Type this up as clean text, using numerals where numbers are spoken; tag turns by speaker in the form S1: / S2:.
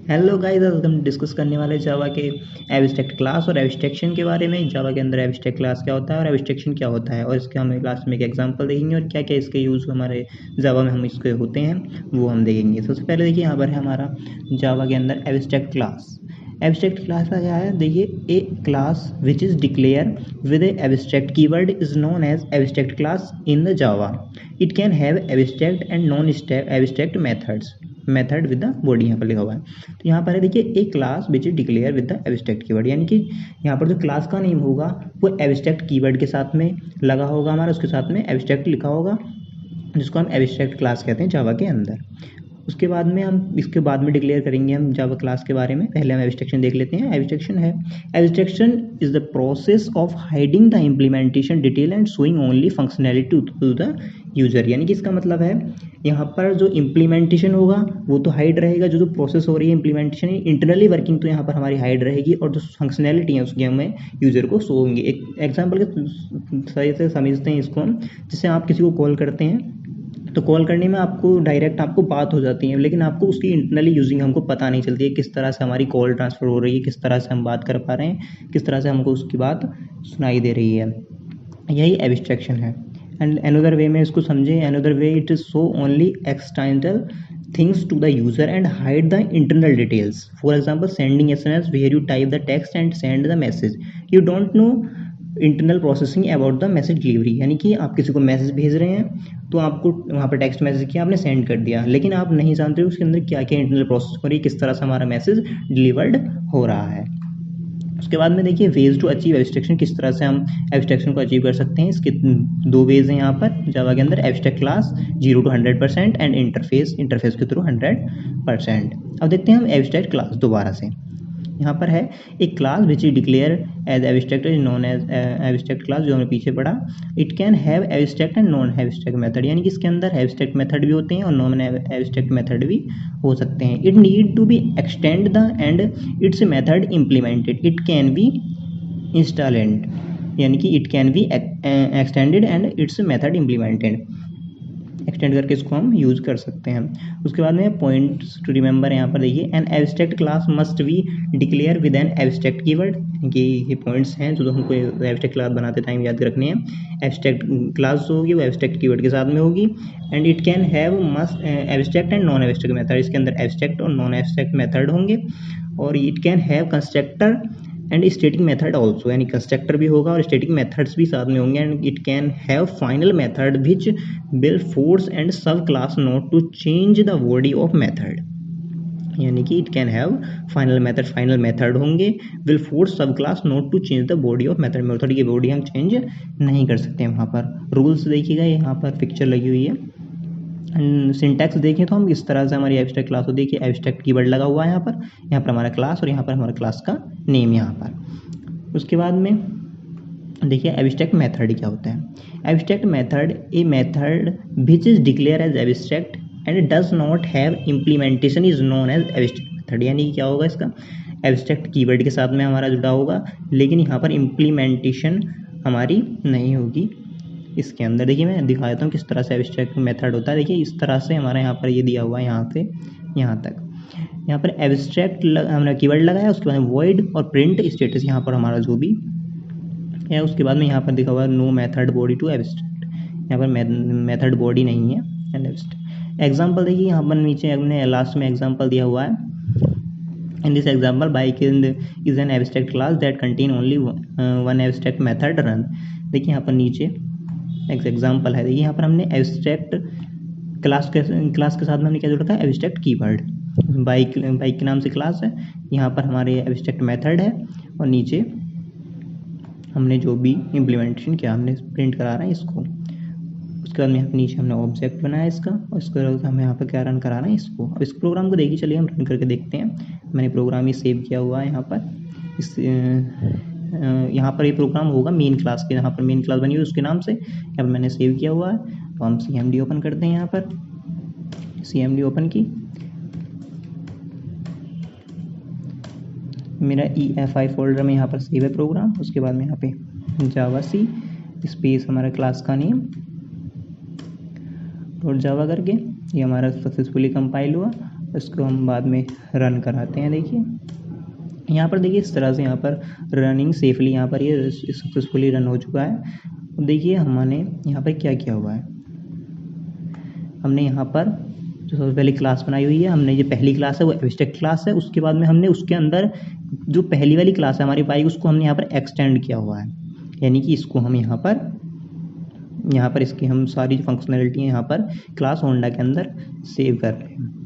S1: Hello guys, आज हम discuss करने वाले जावा के एब्स्ट्रैक्ट क्लास और एब्स्ट्रैक्शन के बारे में। जावा के अंदर एब्स्ट्रैक्ट क्लास क्या होता है और एब्स्ट्रैक्शन क्या होता है, और इसके हम लास्ट में एक एग्जांपल देखेंगे और क्या क्या इसके यूज़ हमारे जावा में हम इसके होते हैं वो हम देखेंगे। सबसे पहले देखिए यहाँ पर है हमारा जावा के अंदर एब्स्ट्रैक्ट क्लास। एब्स्ट्रैक्ट क्लास का क्या है, देखिए a class which is declare with a abstract keyword is known as abstract class in the Java. It can have abstract and non abstract method with the body यहाँ पर लिखा हुआ है। तो यहाँ पर है देखिए a class which is declare with the abstract keyword, यानी कि यहाँ पर जो क्लास का नेम होगा वो एब्स्ट्रैक्ट कीवर्ड के साथ में लगा होगा हमारा, उसके साथ में एब्स्ट्रैक्ट लिखा होगा, जिसको हम एब्स्ट्रैक्ट क्लास कहते हैं जावा के अंदर। उसके बाद में हम इसके बाद में डिक्लेयर करेंगे हम जावा क्लास के बारे में। पहले हम एब्स्ट्रैक्शन देख लेते हैं। एब्स्ट्रैक्शन है, abstraction is the process of hiding the implementation detail and showing only functionality to the user. यानी कि इसका मतलब है यहाँ पर जो इम्प्लीमेंटेशन होगा वो तो हाइड रहेगा, जो प्रोसेस हो रही है इम्प्लीमेंटेशन इंटरनली वर्किंग तो यहाँ पर हमारी हाइड रहेगी, और जो फंक्शनैलिटी है उसकी हमें यूजर को शो होंगे। एक एग्जाम्पल के सही से समझते हैं इसको हम। जैसे आप किसी को कॉल करते हैं तो कॉल करने में आपको डायरेक्ट आपको बात हो जाती है, लेकिन आपको उसकी इंटरनली यूजिंग हमको पता नहीं चलती है, किस तरह से हमारी कॉल ट्रांसफ़र हो रही है, किस तरह से हम बात कर पा रहे हैं, किस तरह से हमको उसकी बात सुनाई दे रही है। यही एब्स्ट्रैक्शन है। एंड अनदर वे में इसको समझें, another way it is show only external things to the user and hide the internal details. For example, sending SMS where you type the text and send the message. You don't know internal processing about the message delivery, यानी कि आप किसी को message भेज रहे हैं तो आपको वहाँ पर टेक्स्ट मैसेज किया, आपने सेंड कर दिया, लेकिन आप नहीं जानते उसके अंदर क्या क्या इंटरनल प्रोसेस हो रही है, किस तरह से हमारा मैसेज डिलीवर्ड हो रहा है। उसके बाद में देखिए वेज टू अचीव एब्स्ट्रैक्शन, किस तरह से हम एब्स्ट्रैक्शन को अचीव कर सकते हैं। इसके दो वेज हैं यहाँ पर जावा के अंदर, abstract class 0 to 100% and interface के थ्रू 100%। अब देखते हैं हम एब्स्ट्रैक्ट क्लास दोबारा से। यहाँ पर है एक class which is declare as abstract is known as abstract class, जो हमने पीछे पढ़ा। It can have abstract and non abstract method, यानी कि इसके अंदर एब्स्ट्रैक्ट मेथड भी होते हैं और नॉन एब्स्ट्रैक्ट मेथड भी हो सकते हैं। It need to be extend the and its method implemented. It can be instantiated, यानी कि it can be extended and its method implemented, extend करके इसको हम यूज़ कर सकते हैं। उसके बाद में पॉइंट्स टू रिमेंबर, यहाँ पर देखिए an abstract class must be declare with an abstract keyword, कि ये पॉइंट्स हैं जो हमको एब्स्ट्रैक्ट क्लास बनाते टाइम याद रखने हैं। एब्स्ट्रैक्ट क्लास जो होगी वो एब्स्ट्रैक्ट कीवर्ड के साथ में होगी। And it can have must abstract and non abstract method, इसके अंदर एब्स्ट्रैक्ट और नॉन एब्स्ट्रैक्ट मेथड होंगे। और it can have constructor and static method also, यानी कंस्ट्रक्टर भी होगा और स्टैटिक मेथड्स भी साथ में होंगे। And it can have final method which will force and sub class not to change the body of method, यानी कि it can have final method होंगे, will force sub class not to change the body of method की body हम change नहीं कर सकते हैं। वहाँ पर रूल्स देखिएगा, यहाँ पर पिक्चर लगी हुई है। सिंटैक्स देखें तो हम इस तरह से हमारी एब्स्ट्रैक्ट क्लास हो, देखिए एब्स्ट्रैक्ट कीवर्ड लगा हुआ है यहाँ पर हमारा क्लास और यहाँ पर हमारा क्लास का नेम यहाँ पर। उसके बाद में देखिए एब्स्ट्रैक्ट मेथड क्या होता है। Abstract method a method which is declare as abstract and does not have implementation is known as abstract method, यानी कि क्या होगा, इसका एब्स्ट्रैक्ट कीवर्ड के साथ में हमारा जुड़ा होगा, लेकिन यहाँ पर इम्प्लीमेंटेशन हमारी नहीं होगी। इसके अंदर देखिए मैं दिखा देता हूँ किस तरह से एब्स्ट्रैक्ट मेथड होता है। देखिए इस तरह से हमारा यहाँ पर ये दिया हुआ है, यहाँ से यहाँ तक। यहाँ पर एब्स्ट्रैक्ट हमने कीवर्ड लगाया, उसके बाद वॉइड और प्रिंट स्टेटस यहाँ पर हमारा जो भी है। उसके बाद में यहाँ पर दिखा हुआ है no method body to abstract, यहाँ पर मेथड बॉडी नहीं है एंड एब्स्ट्रैक्ट। एग्जाम्पल देखिए यहाँ पर नीचे हमने लास्ट में एग्जाम्पल दिया हुआ है। In this example, bike is an abstract class that contain only one abstract method run। देखिए यहाँ पर नीचे एक एग्जाम्पल है, देखिए यहाँ पर हमने एब्स्ट्रैक्ट क्लास के साथ में हमने क्या जोड़ा था, एब्स्ट्रैक्ट कीवर्ड। बाइक के नाम से क्लास है, यहाँ पर हमारे एब्स्ट्रैक्ट मेथड है और नीचे हमने जो भी इम्प्लीमेंटेशन किया हमने प्रिंट करा रहा है इसको। उसके बाद में यहाँ पर नीचे हमने ऑब्जेक्ट बनाया इसका, और इसके बाद हम यहाँ पर क्या रन करा रहे हैं इसको। अब इस प्रोग्राम को देखिए, चलिए हम रन करके देखते हैं। मैंने प्रोग्राम ही सेव किया हुआ है यहाँ पर। यहाँ पर ये प्रोग्राम होगा मेन क्लास के, यहाँ पर मेन क्लास बनी हुई उसके नाम से, यहाँ पर मैंने सेव किया हुआ है। तो हम CMD ओपन करते हैं, यहाँ पर CMD ओपन की, मेरा EFI फोल्डर में यहाँ पर सेव है प्रोग्राम। उसके बाद में यहाँ पे जावा सी स्पेस हमारा क्लास का नेम और जावा करके ये हमारा सक्सेसफुली कंपाइल हुआ। इसको हम बाद में रन कराते हैं। देखिए यहाँ पर, देखिए इस तरह से यहाँ पर रनिंग सेफली यहाँ पर ये सक्सेसफुली रन हो चुका है। अब देखिए हमने यहाँ पर क्या किया हुआ है, हमने यहाँ पर जो सबसे पहली क्लास बनाई हुई है, हमने जो पहली क्लास है वो एब्स्ट्रैक्ट क्लास है। उसके बाद में हमने उसके अंदर जो पहली वाली क्लास है हमारी बाइक, उसको हमने यहाँ पर एक्सटेंड किया हुआ है, यानी कि इसको हम यहाँ पर इसकी हम सारी जो फंक्शनैलिटी है यहाँ पर क्लास होंडा के अंदर सेव कर रहे हैं।